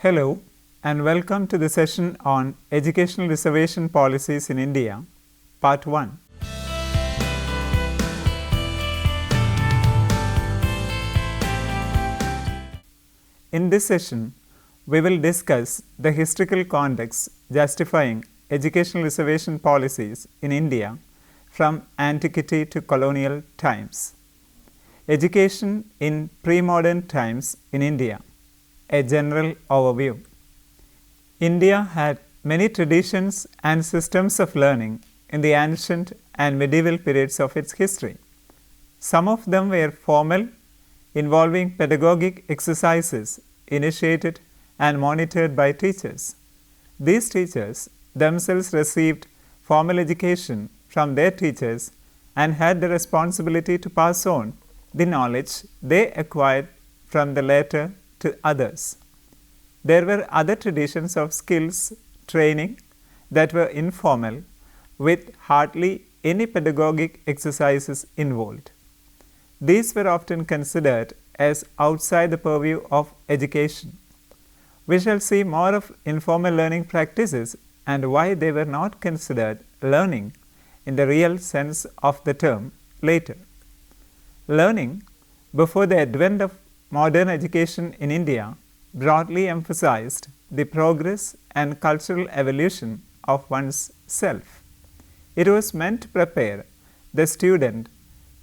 Hello and welcome to the session on Educational Reservation Policies in India, Part 1. In this session, we will discuss the historical context justifying educational reservation policies in India from antiquity to colonial times. Education in pre-modern times in India. A general overview. India had many traditions and systems of learning in the ancient and medieval periods of its history. Some of them were formal, involving pedagogic exercises initiated and monitored by teachers. These teachers themselves received formal education from their teachers and had the responsibility to pass on the knowledge they acquired from the latter to others. There were other traditions of skills training that were informal, with hardly any pedagogic exercises involved. These were often considered as outside the purview of education. We shall see more of informal learning practices and why they were not considered learning in the real sense of the term later. Learning before the advent of modern education in India broadly emphasized the progress and cultural evolution of one's self. It was meant to prepare the student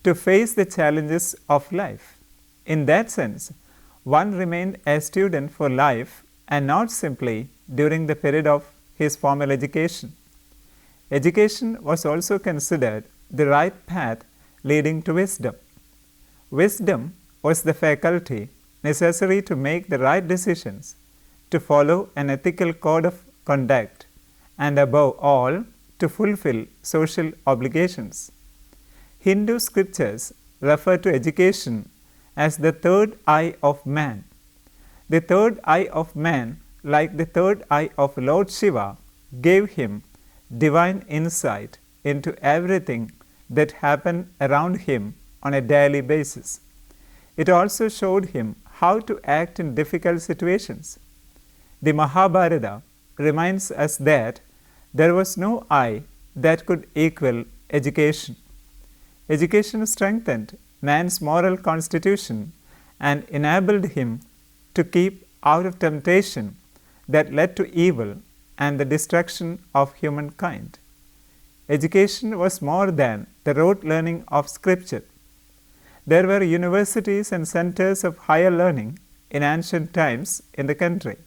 to face the challenges of life. In that sense, one remained a student for life and not simply during the period of his formal education. Education was also considered the right path leading to wisdom. Wisdom was the faculty necessary to make the right decisions, to follow an ethical code of conduct, and above all, to fulfill social obligations. Hindu scriptures refer to education as the third eye of man. The third eye of man, like the third eye of Lord Shiva, gave him divine insight into everything that happened around him on a daily basis. It also showed him how to act in difficult situations. The Mahabharata reminds us that there was no eye that could equal education. Education strengthened man's moral constitution and enabled him to keep out of temptation that led to evil and the destruction of humankind. Education was more than the rote learning of scripture. There were universities and centers of higher learning in ancient times in the country,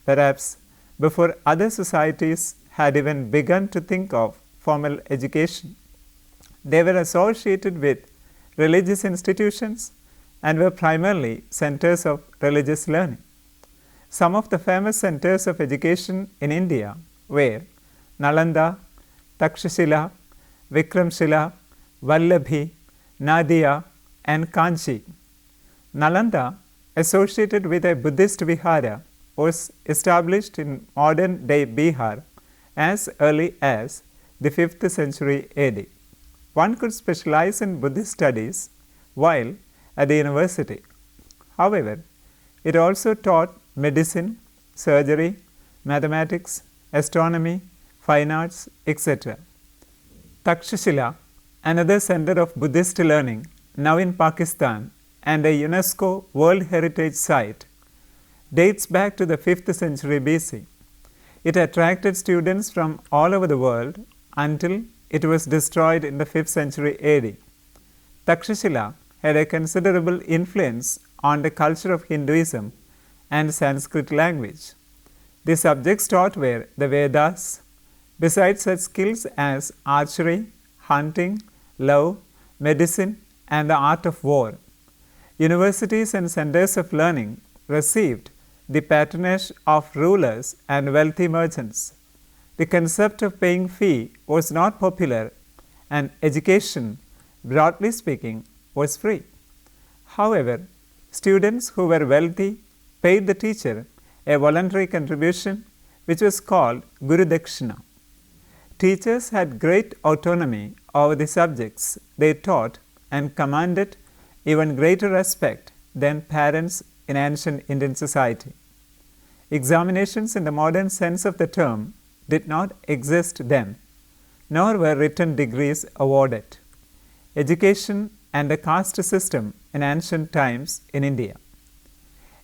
perhaps before other societies had even begun to think of formal education. They were associated with religious institutions and were primarily centers of religious learning. Some of the famous centers of education in India were Nalanda, Takshashila, Vikramshila, Vallabhi, Nadia, and Kanchi. Nalanda, associated with a Buddhist vihara, was established in modern-day Bihar as early as the 5th century AD. One could specialize in Buddhist studies while at the university. However, it also taught medicine, surgery, mathematics, astronomy, fine arts, etc. Takshashila, another center of Buddhist learning, now in Pakistan and a UNESCO World Heritage Site, dates back to the 5th century BC. It attracted students from all over the world until it was destroyed in the 5th century AD. Takshashila had a considerable influence on the culture of Hinduism and Sanskrit language. The subjects taught were the Vedas, besides such skills as archery, hunting, love, medicine, and the art of war. Universities and centers of learning received the patronage of rulers and wealthy merchants. The concept of paying fee was not popular, and education, broadly speaking, was free. However, students who were wealthy paid the teacher a voluntary contribution which was called Guru Dakshina. Teachers had great autonomy over the subjects they taught and commanded even greater respect than parents in ancient Indian society. Examinations in the modern sense of the term did not exist then, nor were written degrees awarded. Education and the caste system in ancient times in India.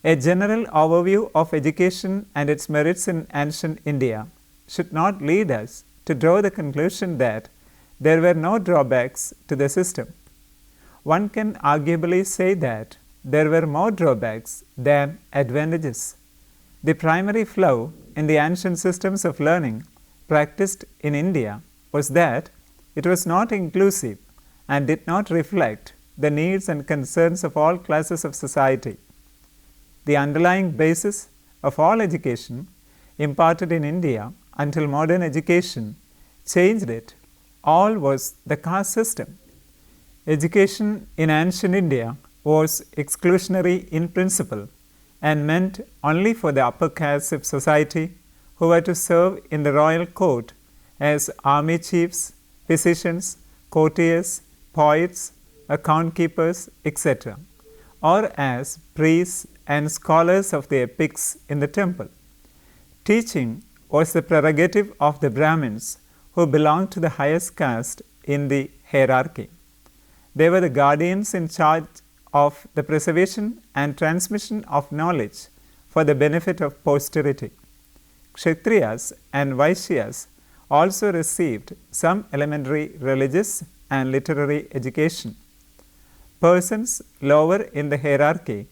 A general overview of education and its merits in ancient India should not lead us to draw the conclusion that there were no drawbacks to the system. One can arguably say that there were more drawbacks than advantages. The primary flaw in the ancient systems of learning practiced in India was that it was not inclusive and did not reflect the needs and concerns of all classes of society. The underlying basis of all education imparted in India until modern education changed it all was the caste system. Education in ancient India was exclusionary in principle and meant only for the upper castes of society who were to serve in the royal court as army chiefs, physicians, courtiers, poets, account keepers, etc., or as priests and scholars of the epics in the temple. Teaching was the prerogative of the Brahmins who belonged to the highest caste in the hierarchy. They were the guardians in charge of the preservation and transmission of knowledge for the benefit of posterity. Kshatriyas and Vaishyas also received some elementary religious and literary education. Persons lower in the hierarchy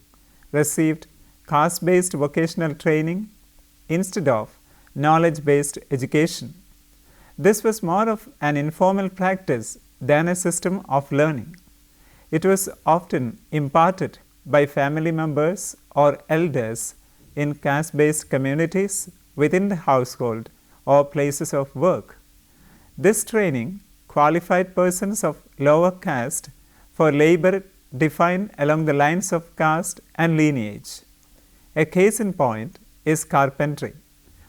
received caste-based vocational training instead of knowledge-based education. This was more of an informal practice than a system of learning. It was often imparted by family members or elders in caste-based communities within the household or places of work. This training qualified persons of lower caste for labor defined along the lines of caste and lineage. A case in point is carpentry,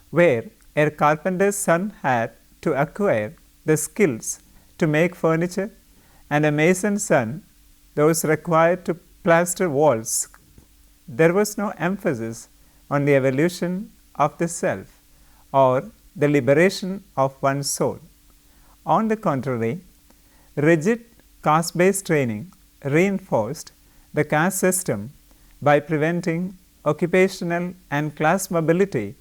where a carpenter's son had to acquire the skills to make furniture, and a mason's son those required to plaster walls. There was no emphasis on the evolution of the self or the liberation of one's soul. On the contrary, rigid caste-based training reinforced the caste system by preventing occupational and class mobility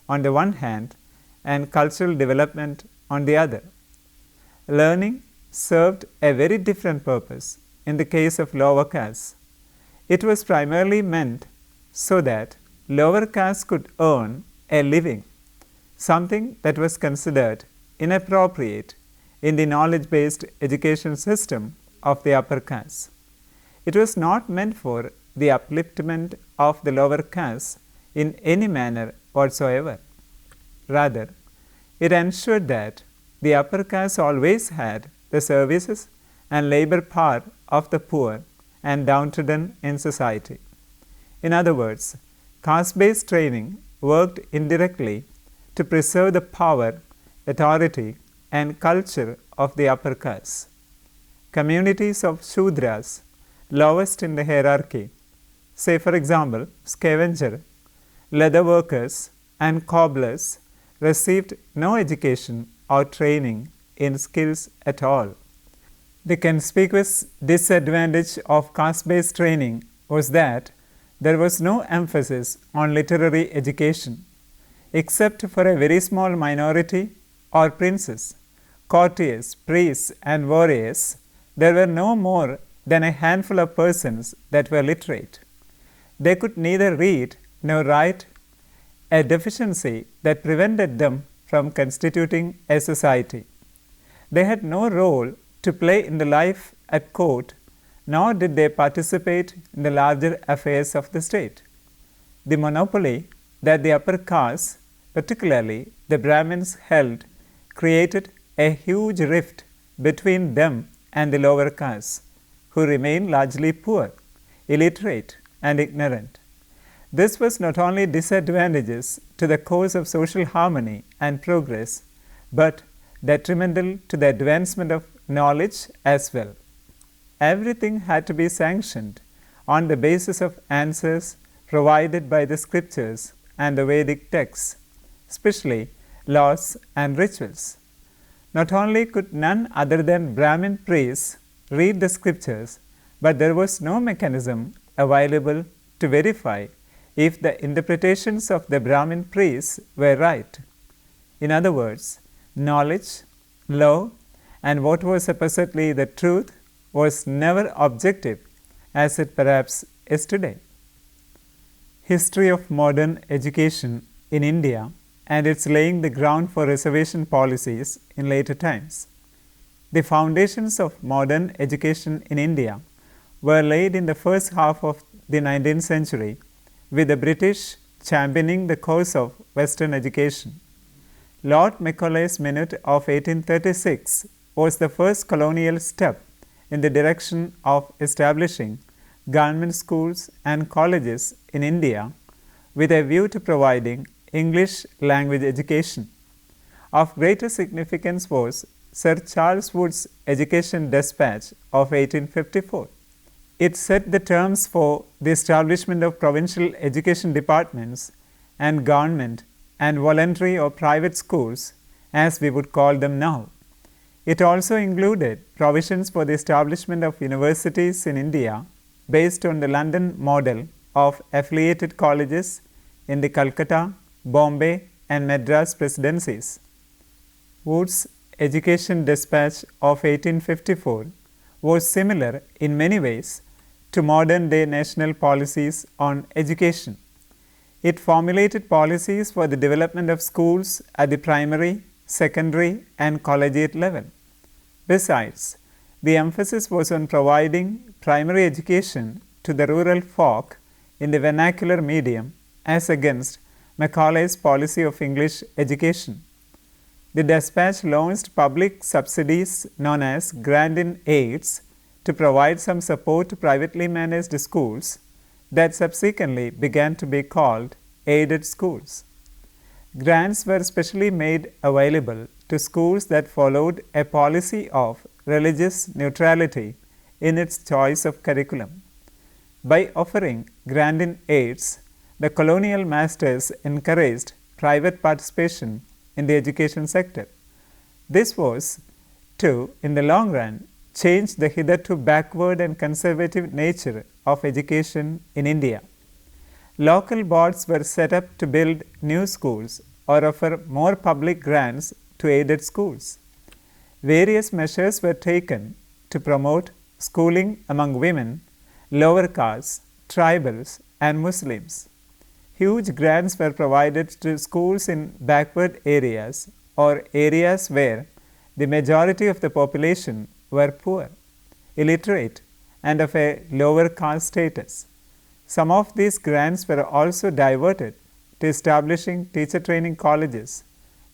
on the one hand and cultural development on the other. Learning served a very different purpose in the case of lower castes. It was primarily meant so that lower castes could earn a living, something that was considered inappropriate in the knowledge-based education system of the upper castes. It was not meant for the upliftment of the lower castes in any manner whatsoever. Rather, it ensured that the upper castes always had the services and labor power of the poor and downtrodden in society. In other words, caste-based training worked indirectly to preserve the power, authority, and culture of the upper castes. Communities of Shudras, lowest in the hierarchy, say for example scavenger, leather workers, and cobblers, received no education or training in skills at all. The conspicuous disadvantage of caste-based training was that there was no emphasis on literary education, except for a very small minority or princes, courtiers, priests, and warriors. There were no more than a handful of persons that were literate. They could neither read nor write, a deficiency that prevented them from constituting a society. They had no role to play in the life at court, nor did they participate in the larger affairs of the state. The monopoly that the upper castes, particularly the Brahmins, held created a huge rift between them and the lower castes, who remained largely poor, illiterate, and ignorant. This was not only disadvantageous to the cause of social harmony and progress, but detrimental to the advancement of knowledge as well. Everything had to be sanctioned on the basis of answers provided by the scriptures and the Vedic texts, especially laws and rituals. Not only could none other than Brahmin priests read the scriptures, but there was no mechanism available to verify if the interpretations of the Brahmin priests were right. In other words, knowledge, law, and what was supposedly the truth was never objective, as it perhaps is today. History of modern education in India and its laying the ground for reservation policies in later times. The foundations of modern education in India were laid in the first half of the 19th century, with the British championing the cause of Western education. Lord Macaulay's Minute of 1836 was the first colonial step in the direction of establishing government schools and colleges in India with a view to providing English language education. Of greater significance was Sir Charles Wood's Education Despatch of 1854. It set the terms for the establishment of provincial education departments and government and voluntary or private schools, as we would call them now. It also included provisions for the establishment of universities in India based on the London model of affiliated colleges in the Calcutta, Bombay, and Madras presidencies. Wood's Education Despatch of 1854 was similar in many ways to modern-day national policies on education. It formulated policies for the development of schools at the primary, secondary, and collegiate level. Besides, the emphasis was on providing primary education to the rural folk in the vernacular medium as against Macaulay's policy of English education. The Despatch launched public subsidies known as grant-in-aids to provide some support to privately managed schools that subsequently began to be called aided schools. Grants were specially made available to schools that followed a policy of religious neutrality in its choice of curriculum. By offering grant-in-aids, the colonial masters encouraged private participation in the education sector. This was, too, in the long run, change the hitherto backward and conservative nature of education in India. Local boards were set up to build new schools or offer more public grants to aided schools. Various measures were taken to promote schooling among women, lower castes, tribals, and Muslims. Huge grants were provided to schools in backward areas or areas where the majority of the population were poor, illiterate, and of a lower caste status. Some of these grants were also diverted to establishing teacher training colleges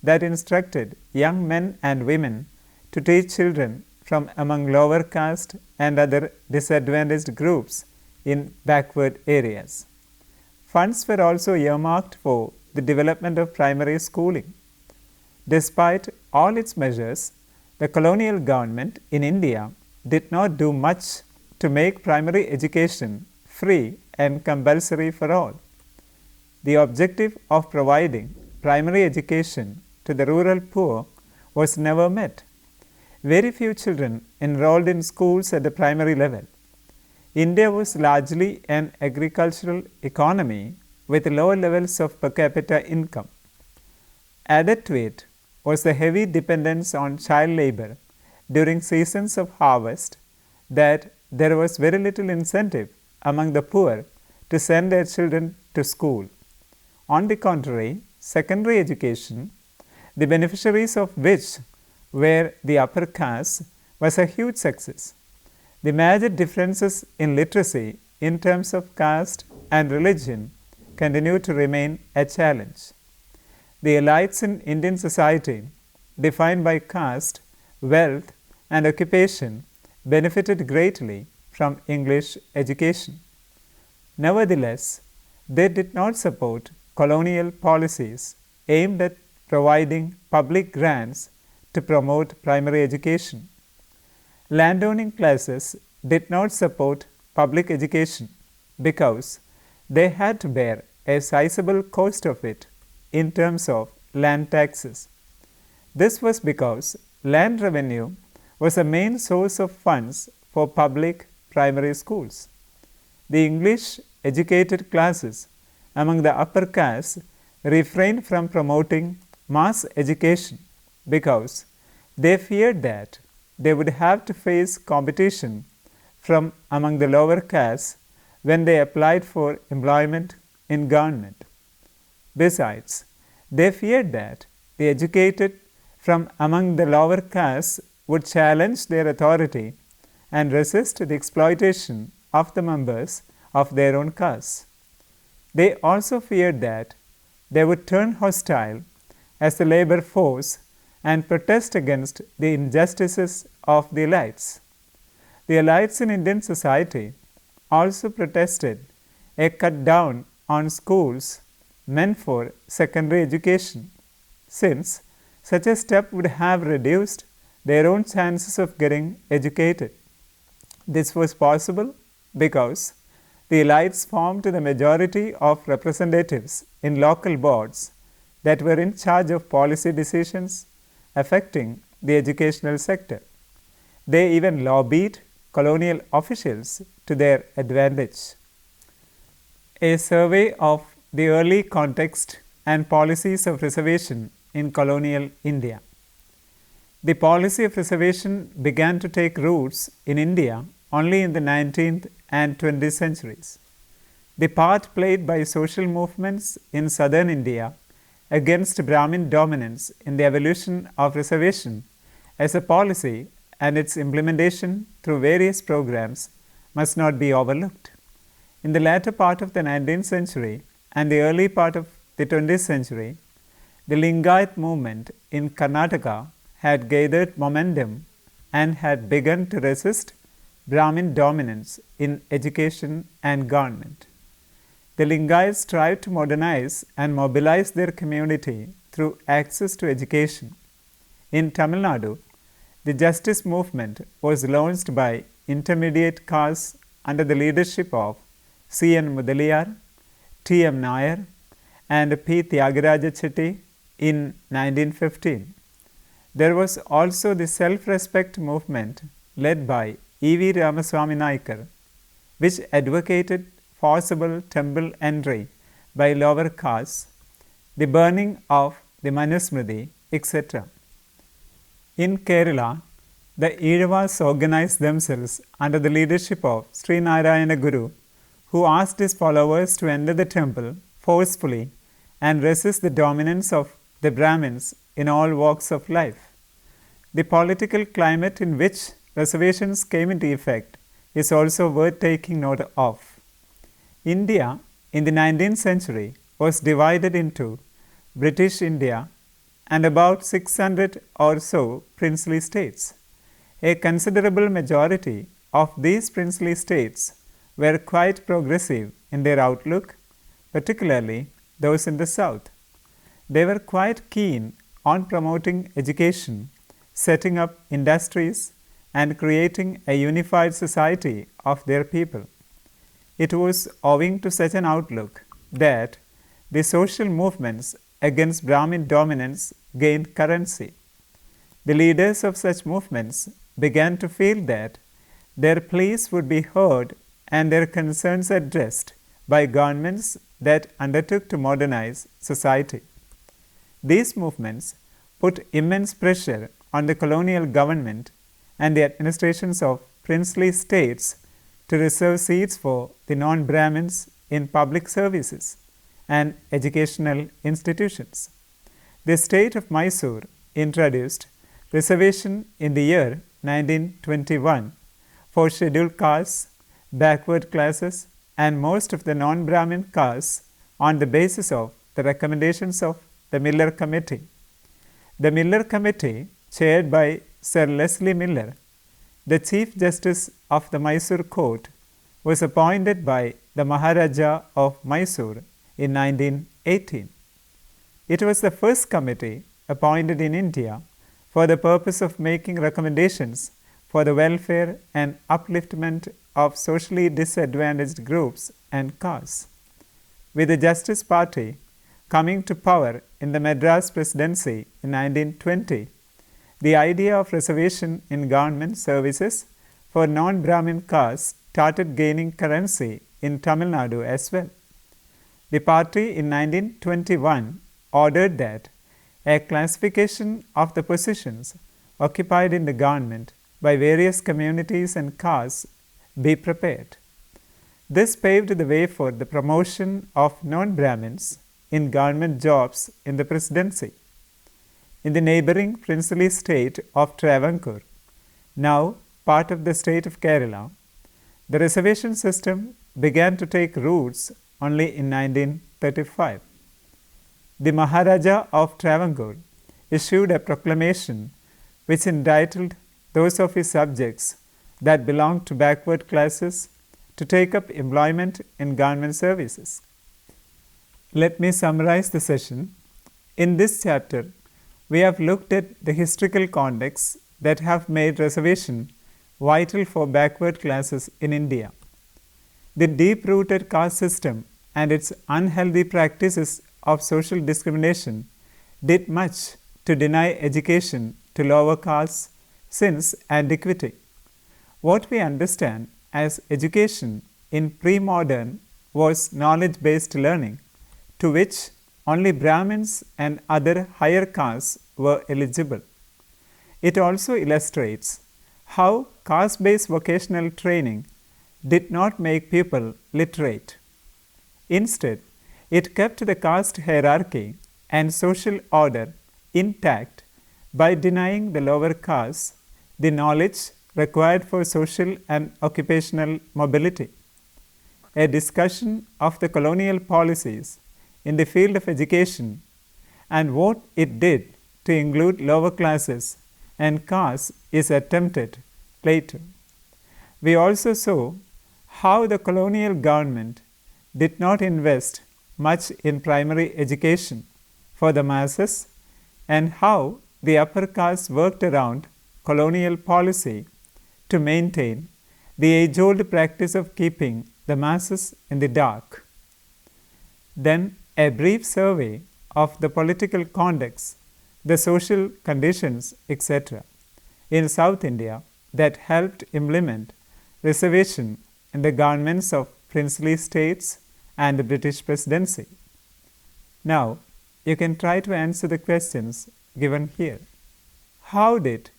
that instructed young men and women to teach children from among lower caste and other disadvantaged groups in backward areas. Funds were also earmarked for the development of primary schooling. Despite all its measures, the colonial government in India did not do much to make primary education free and compulsory for all. The objective of providing primary education to the rural poor was never met. Very few children enrolled in schools at the primary level. India was largely an agricultural economy with low levels of per capita income. Added to it was the heavy dependence on child labor during seasons of harvest that there was very little incentive among the poor to send their children to school. On the contrary, secondary education, the beneficiaries of which were the upper caste, was a huge success. The major differences in literacy in terms of caste and religion continue to remain a challenge. The elites in Indian society, defined by caste, wealth, and occupation, benefited greatly from English education. Nevertheless, they did not support colonial policies aimed at providing public grants to promote primary education. Landowning classes did not support public education because they had to bear a sizable cost of it in terms of land taxes. This was because land revenue was a main source of funds for public primary schools. The English educated classes among the upper caste refrained from promoting mass education because they feared that they would have to face competition from among the lower castes when they applied for employment in government. Besides, they feared that the educated from among the lower castes would challenge their authority and resist the exploitation of the members of their own caste. They also feared that they would turn hostile as the labor force and protest against the injustices of the elites. The elites in Indian society also protested a cut down on schools meant for secondary education, since such a step would have reduced their own chances of getting educated. This was possible because the elites formed the majority of representatives in local boards that were in charge of policy decisions affecting the educational sector. They even lobbied colonial officials to their advantage. A survey of the early context and policies of reservation in colonial India. The policy of reservation began to take roots in India only in the 19th and 20th centuries. The part played by social movements in southern India against Brahmin dominance in the evolution of reservation as a policy and its implementation through various programs must not be overlooked. In the latter part of the 19th century and the early part of the 20th century, the Lingayat movement in Karnataka had gathered momentum and had begun to resist Brahmin dominance in education and government. The Lingayats strived to modernize and mobilize their community through access to education. In Tamil Nadu, the justice movement was launched by intermediate castes under the leadership of C. N. Mudaliyar, T. M. Nair, and P. Tyagaraja Chetty in 1915. There was also the self-respect movement led by E. V. Ramaswamy Naikar, which advocated forcible temple entry by lower castes, the burning of the Manusmriti, etc. In Kerala, the Ezhavas organized themselves under the leadership of Sri Narayana Guru, who asked his followers to enter the temple forcefully and resist the dominance of the Brahmins in all walks of life. The political climate in which reservations came into effect is also worth taking note of. India in the 19th century was divided into British India and about 600 or so princely states. A considerable majority of these princely states were quite progressive in their outlook, particularly those in the south. They were quite keen on promoting education, setting up industries, and creating a unified society of their people. It was owing to such an outlook that the social movements against Brahmin dominance gained currency. The leaders of such movements began to feel that their pleas would be heard and their concerns addressed by governments that undertook to modernize society. These movements put immense pressure on the colonial government and the administrations of princely states to reserve seats for the non-Brahmins in public services and educational institutions. The state of Mysore introduced reservation in the year 1921 for scheduled castes, backward classes, and most of the non-Brahmin castes on the basis of the recommendations of the Miller Committee. The Miller Committee, chaired by Sir Leslie Miller, the Chief Justice of the Mysore Court, was appointed by the Maharaja of Mysore in 1918. It was the first committee appointed in India for the purpose of making recommendations for the welfare and upliftment of socially disadvantaged groups and castes. with the Justice Party coming to power in the Madras Presidency in 1920, the idea of reservation in government services for non-Brahmin castes started gaining currency in Tamil Nadu as well. The party in 1921 ordered that a classification of the positions occupied in the government by various communities and castes be prepared. This paved the way for the promotion of non-Brahmins in government jobs in the presidency. In the neighboring princely state of Travancore, now part of the state of Kerala, the reservation system began to take roots only in 1935. The Maharaja of Travancore issued a proclamation which entitled those of his subjects that belonged to backward classes to take up employment in government services. Let me summarize the session. In this chapter, we have looked at the historical contexts that have made reservation vital for backward classes in India. The deep-rooted caste system and its unhealthy practices of social discrimination did much to deny education to lower castes since antiquity. What we understand as education in pre-modern was knowledge-based learning, to which only Brahmins and other higher castes were eligible. It also illustrates how caste-based vocational training did not make people literate. Instead, it kept the caste hierarchy and social order intact by denying the lower castes the knowledge required for social and occupational mobility. A discussion of the colonial policies in the field of education and what it did to include lower classes and castes is attempted later. We also saw how the colonial government did not invest much in primary education for the masses and how the upper castes worked around colonial policy to maintain the age-old practice of keeping the masses in the dark. Then a brief survey of the political context, the social conditions, etc. in South India that helped implement reservation in the governments of princely states and the British presidency. Now, you can try to answer the questions given here. How did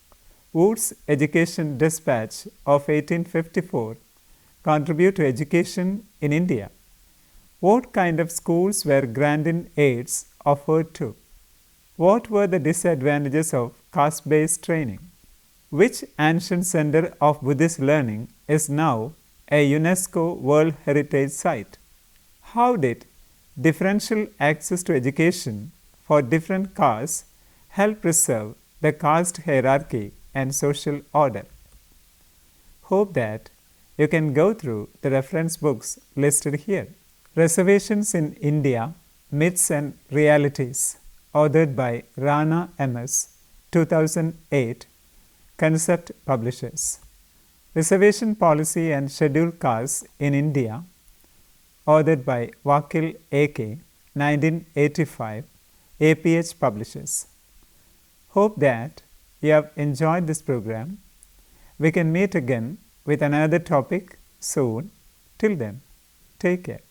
Wood's Education Dispatch of 1854 contribute to education in India? What kind of schools were grant-in aids offered to? What were the disadvantages of caste-based training? Which ancient center of Buddhist learning is now a UNESCO World Heritage Site? How did differential access to education for different castes help preserve the caste hierarchy and social order? Hope that you can go through the reference books listed here. Reservations in India, Myths and Realities, authored by Rana M.S., 2008, Concept Publishers. Reservation Policy and Scheduled Castes in India, authored by Vakil A.K., 1985, APH Publishers. Hope that you have enjoyed this program. We can meet again with another topic soon. Till then, take care.